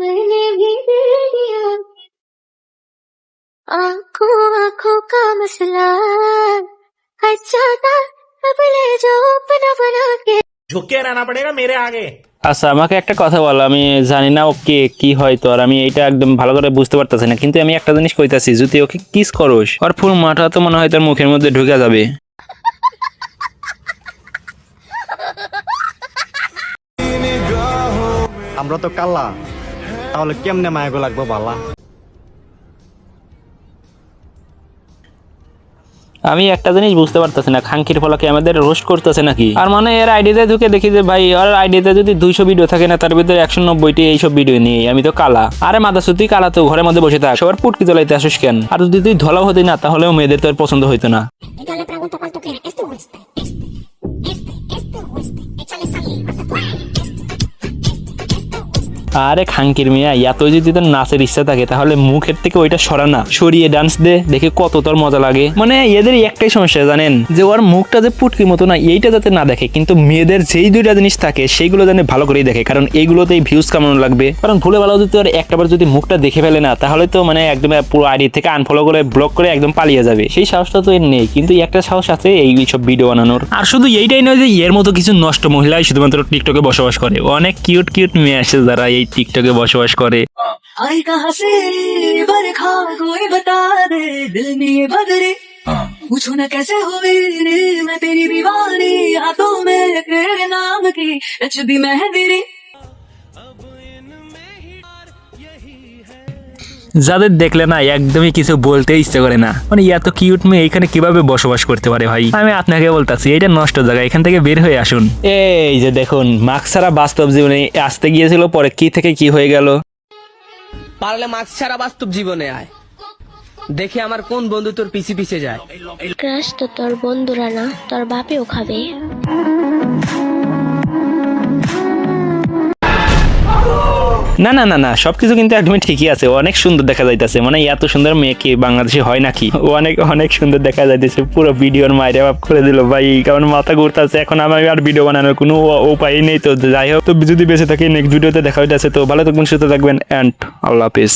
मैंने भी दिल दिया आंखों आंखों का मसला हट जाता अब ले जाओ अपना बना के झुक के रहना पड़ेगा मेरे आगे। আচ্ছা আমাকে একটা কথা বল, আমি জানি না ও কে কি হয়, তো আর আমি এইটা একদম ভালো করে বুঝতে পারতেছি না, কিন্তু আমি একটা জিনিস কইতাছি, যদি ওকে কিস করোস ওর ফুল মাথা তো মনে হয় তোর মুখের মধ্যে ঢুকে যাবে। আমরা তো কাল্লা, তাহলে কেমনে মায়াগো লাগবো বালা। আমি একটা জিনিস বুঝতে পারতেছি না, খাঙ্কির ফলাকে আমাদের রোস্ট করতেছে নাকি? আর মানে এর আইডিতে ঢুকে দেখি যে ভাই ওর আইডিতে যদি 200 ভিডিও থাকে না, তার ভিতরে 190টি এইসব ভিডিও নিয়ে আমি তো কালা। আরে মাথা সুতি কালা, তো ঘরের মধ্যে বসে থাক, সবার পুটকি জ্বলাইতে আসিস কেন? আর যদি তুই ধলাও হতি না, তাহলেও মেয়েদের তোর পছন্দ হইতো না। আরে খাঙ্কির মিয়া, এতই যদি তোর নাচের ইচ্ছা থাকে তাহলে মুখের থেকে ওইটা সরানা, সরিয়ে ডান্স দে, দেখে কত তোর মজা লাগে। মানে এদের একটাই সমস্যা জানেন, যে ওর মুখটা যে পুটকির মতো না, এইটা যাতে না দেখে, কিন্তু মেয়েদের যেই দুইটা জিনিস থাকে সেইগুলো জানে ভালো করেই দেখে, কারণ এইগুলোতেই ভিউজ কামানো লাগবে। কারণ ভুলে ভালো যদি তোর একটাবার যদি মুখটা দেখে ফেলে না, তাহলে তো মানে একদম পুরো আইডি থেকে আনফলো করে ব্লক করে একদম পালিয়ে যাবে। সেই সাহসটা তো এর নেই, কিন্তু একটা সাহস আছে এই সব ভিডিও বানানোর। আর শুধু এইটাই নয় যে এর মতো কিছু নষ্ট মহিলাই শুধুমাত্র টিকটকে বসবাস করে, অনেক কিউট কিউট মেয়ে আসে যারা এই টিকটকে বসবাস করে। आई कहाँ से बरखा कोई बता दे दिल में ये बदरे पूछो ना कैसे हुई मैं तेरी दीवानी हाथों में तेरे नाम की रच दी मेहंदी रे। যাদের দেখলে না একদমই কিছু বলতে ইচ্ছে করে না, মানে এত কিউট মেয়ে এখানে কিভাবে বসবাস করতে পারে ভাই? আমি আপনাকে বলতাছি এটা নষ্ট জায়গা, এখান থেকে বের হয়ে আসুন। এই যে দেখুন, মাস্ক ছাড়া বাস্তব জীবনে আসতে গিয়েছিল, পরে কি থেকে কি হয়ে গেল। পারলে মাস্ক ছাড়া বাস্তব জীবনে আয়, দেখে আমার কোন বন্ধু তোর পিছে পিছে যায়। ক্রাশ তো তোর বন্ধুরা না, তোর বাপেও খাবে। না না না না, সবকিছু কিন্তু একদমই ঠিকই আছে, অনেক সুন্দর দেখা যাইতেছে, মানে এত সুন্দর মেয়ে কি বাংলাদেশে হয় নাকি? অনেক অনেক সুন্দর দেখা যাইতেছে, পুরো ভিডিওর মাইরে বাপ করে দিল ভাই, কারণ মাথা ঘুরতেছে। এখন আমার আর ভিডিও বানানোর কোনো উপায় নেই, তো যাই হোক, তো যদি বেঁচে থাকি নেক্সট ভিডিওতে দেখা হইতেছে। তো ভালো থাকবেন, সুস্থ থাকবেন, এন্ড আল্লাহ হাফেজ।